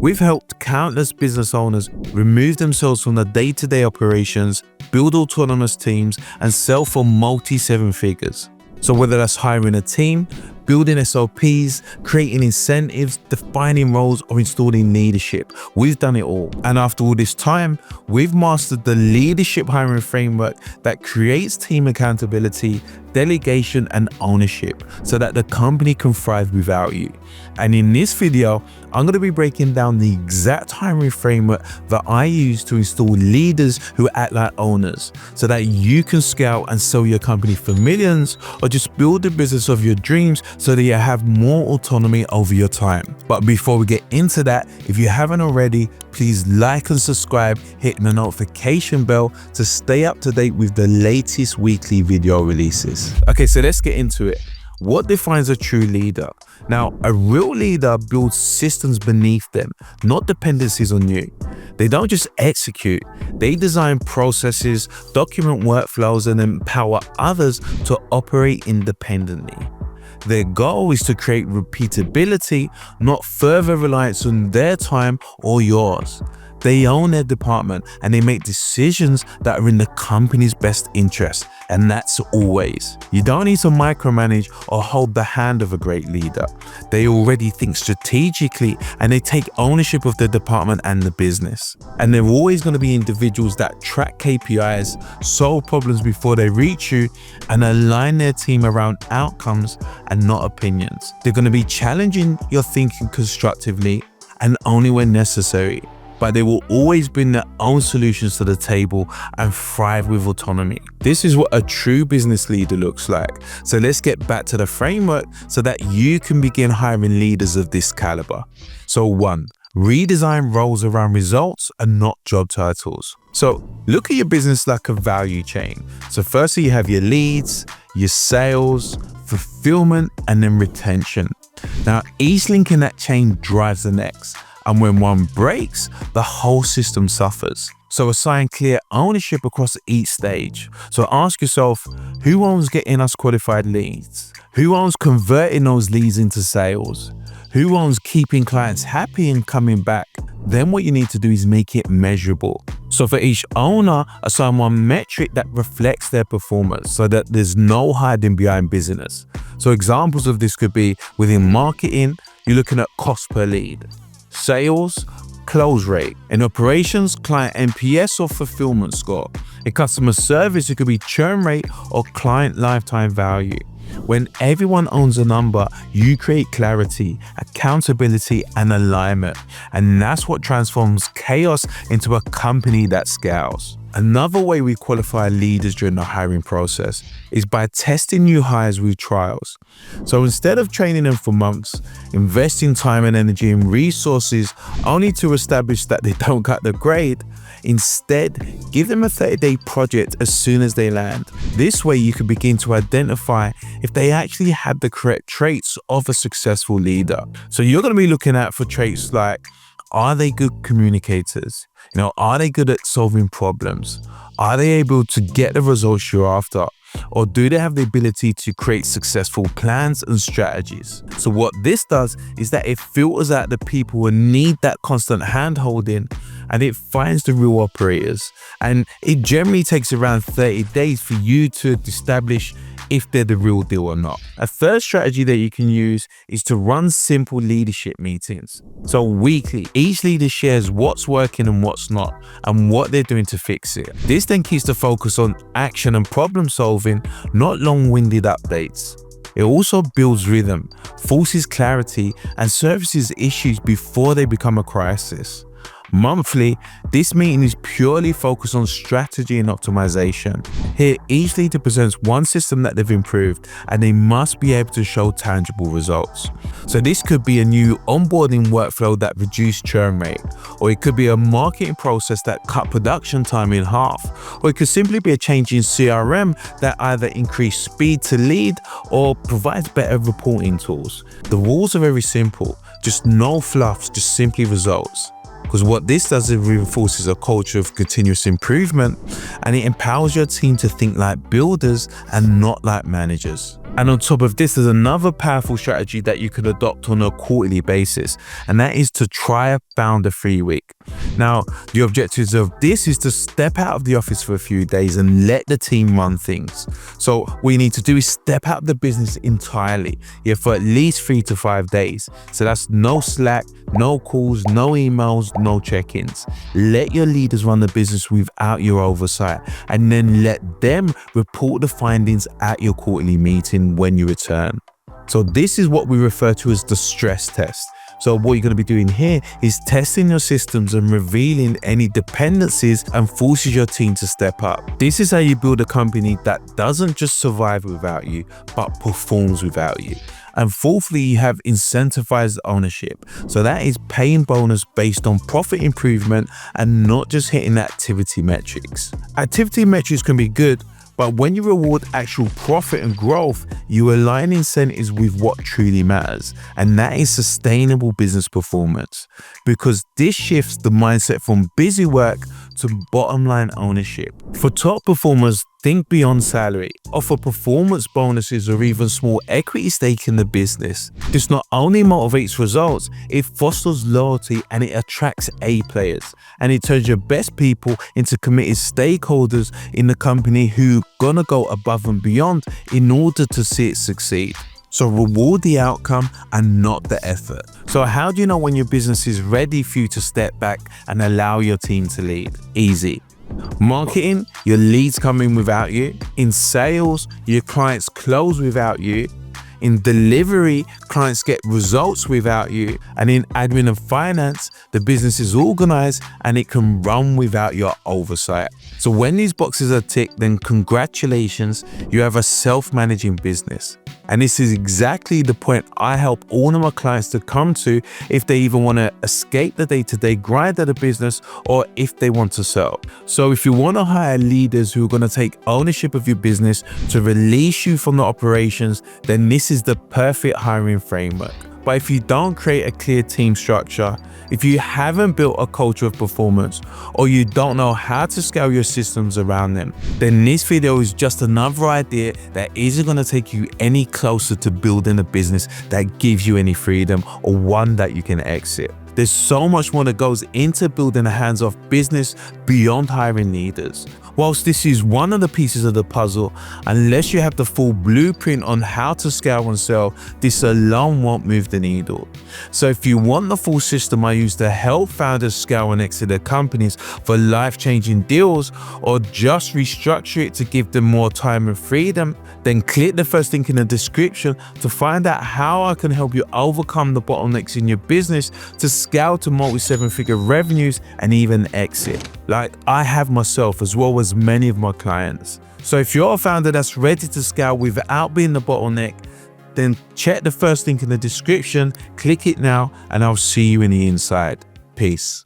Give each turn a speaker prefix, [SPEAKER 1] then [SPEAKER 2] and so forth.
[SPEAKER 1] We've helped countless business owners remove themselves from the day-to-day operations, build autonomous teams, and sell for multi-seven figures. So whether that's hiring a team, building SOPs, creating incentives, defining roles, or installing leadership, we've done it all. And after all this time, we've mastered the leadership hiring framework that creates team accountability, delegation, and ownership so that the company can thrive without you. And in this video, I'm going to be breaking down the exact hiring framework that I use to install leaders who act like owners so that you can scale and sell your company for millions, or just build the business of your dreams so that you have more autonomy over your time. But before we get into that, if you haven't already, please like and subscribe, hitting the notification bell to stay up to date with the latest weekly video releases. Okay, so let's get into it. What defines a true leader? Now, a real leader builds systems beneath them, not dependencies on you. They don't just execute, they design processes, document workflows, and empower others to operate independently. Their goal is to create repeatability, not further reliance on their time or yours. They own their department and they make decisions that are in the company's best interest, and that's always. You don't need to micromanage or hold the hand of a great leader. They already think strategically and they take ownership of the department and the business. And they're always going to be individuals that track KPIs, solve problems before they reach you, and align their team around outcomes and not opinions. They're going to be challenging your thinking constructively and only when necessary. But they will always bring their own solutions to the table and thrive with autonomy. This is what a true business leader looks like. So let's get back to the framework so that you can begin hiring leaders of this caliber. So 1, redesign roles around results and not job titles. So look at your business like a value chain. So firstly, you have your leads, your sales, fulfillment, and then retention. Now, each link in that chain drives the next. And when one breaks, the whole system suffers. So assign clear ownership across each stage. So ask yourself, who owns getting us qualified leads? Who owns converting those leads into sales? Who owns keeping clients happy and coming back? Then what you need to do is make it measurable. So for each owner, assign one metric that reflects their performance so that there's no hiding behind business. So examples of this could be within marketing, you're looking at cost per lead. Sales, close rate. In operations, client NPS or fulfillment score. In customer service, it could be churn rate or client lifetime value. When everyone owns a number, you create clarity, accountability, and alignment. And that's what transforms chaos into a company that scales. Another way we qualify leaders during the hiring process is by testing new hires with trials. So instead of training them for months, investing time and energy and resources only to establish that they don't cut the grade, instead give them a 30-day project as soon as they land. This way you can begin to identify if they actually have the correct traits of a successful leader. So you're going to be looking out for traits like, are they good communicators? Are they good at solving problems? Are they able to get the results you're after? Or do they have the ability to create successful plans and strategies? So what this does is that it filters out the people who need that constant hand-holding, and it finds the real operators. And it generally takes around 30 days for you to establish if they're the real deal or not. A third strategy that you can use is to run simple leadership meetings. So weekly, each leader shares what's working and what's not, and what they're doing to fix it. This then keeps the focus on action and problem solving, not long-winded updates. It also builds rhythm, forces clarity, and surfaces issues before they become a crisis. Monthly, this meeting is purely focused on strategy and optimization. Here, each leader presents one system that they've improved, and they must be able to show tangible results. So this could be a new onboarding workflow that reduced churn rate, or it could be a marketing process that cut production time in half, or it could simply be a change in CRM that either increased speed to lead or provides better reporting tools. The rules are very simple, just no fluffs, just simply results. Because what this does is reinforces a culture of continuous improvement, and it empowers your team to think like builders and not like managers. And on top of this, there's another powerful strategy that you could adopt on a quarterly basis, and that is to try a founder-free week. Now, the objectives of this is to step out of the office for a few days and let the team run things. So what you need to do is step out of the business entirely, for at least 3 to 5 days. So that's no Slack, no calls, no emails, no check-ins. Let your leaders run the business without your oversight, and then let them report the findings at your quarterly meeting when you return. So this is what we refer to as the stress test. So what you're going to be doing here is testing your systems and revealing any dependencies and forces your team to step up. This is how you build a company that doesn't just survive without you, but performs without you. And fourthly, you have incentivized ownership. So that is paying bonus based on profit improvement and not just hitting activity metrics. Activity metrics can be good, but when you reward actual profit and growth, you align incentives with what truly matters, and that is sustainable business performance, because this shifts the mindset from busy work to bottom line ownership. For top performers, think beyond salary, offer performance bonuses or even small equity stake in the business. This not only motivates results, it fosters loyalty and it attracts A players. And it turns your best people into committed stakeholders in the company who gonna go above and beyond in order to see it succeed. So reward the outcome and not the effort. So how do you know when your business is ready for you to step back and allow your team to lead? Easy. Marketing, your leads come in without you. In sales, your clients close without you. In delivery, clients get results without you. And in admin and finance, the business is organized and it can run without your oversight. So when these boxes are ticked, then congratulations, you have a self-managing business. And this is exactly the point I help all of my clients to come to if they even want to escape the day-to-day grind of the business or if they want to sell. So if you want to hire leaders who are going to take ownership of your business to release you from the operations, then this is the perfect hiring framework. But if you don't create a clear team structure, if you haven't built a culture of performance, or you don't know how to scale your systems around them, then this video is just another idea that isn't going to take you any closer to building a business that gives you any freedom or one that you can exit. There's so much more that goes into building a hands-off business beyond hiring leaders. Whilst this is one of the pieces of the puzzle, unless you have the full blueprint on how to scale and sell, this alone won't move the needle. So if you want the full system I use to help founders scale and exit their companies for life-changing deals, or just restructure it to give them more time and freedom, then click the first link in the description to find out how I can help you overcome the bottlenecks in your business to scale to multi-seven-figure revenues and even exit, like I have myself as well as many of my clients. So if you're a founder that's ready to scale without being the bottleneck, then check the first link in the description, click it now, and I'll see you in the inside. Peace.